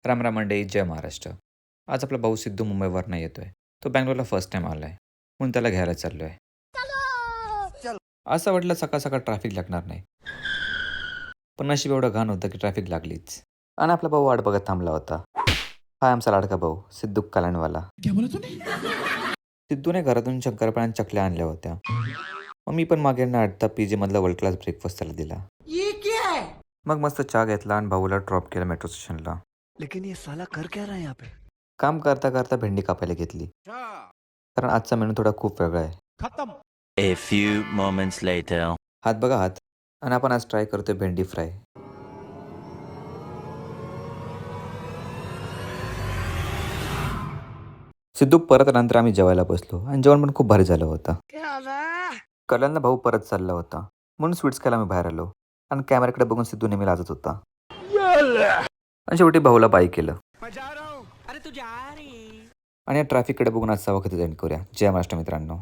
राम राम मंडळी, जय महाराष्ट्र. आज आपला भाऊ सिद्धू मुंबईवरनं येतोय. तो बँगलोरला फर्स्ट टाइम आलाय म्हणून त्याला घ्यायला चाललोय. असं वाटलं सकाळ सकाळ ट्रॅफिक लागणार नाही, पण नशीब एवढं घाण होतं की ट्रॅफिक लागलीच. आणि आपला भाऊ वाट बघत थांबला होता. हा आमचा लाडका भाऊ सिद्धू कल्याणवाला. सिद्धूने घरातून शंकरपाळ्या आणि चकल्या आणल्या होत्या. मग मी पण मागे न अडता पीजी मधला वर्ल्ड क्लास ब्रेकफास्ट त्याला दिला. मग मस्त चहा घेतला आणि भाऊला ड्रॉप केलं मेट्रो स्टेशनला. लेकिन ये साला कर क्या रहा है यहाँ पे? काम करता करता भेंडी कापायला घेतली, कारण आजचा मेनू थोडा खूप वेगळा आहे. A few moments later. हात बघा हात. आणि आपण आज ट्राय करतोय भेंडी फ्राय. सिद्धू परत नंतर आम्ही जेवायला बसलो आणि जेवण पण खूप भारी झालं होतं. कल्याणला भाऊ परत चालला होता म्हणून स्वीट्स खायला मी बाहेर आलो आणि कॅमेऱ्याकडे बघून सिद्धू नेहमी लाजत होता. आणि शेवटी भाऊला बाय केलं. आणि या ट्रॅफिककडे बघून आजचा वखत एंड करूया. जय महाराष्ट्र मित्रांनो.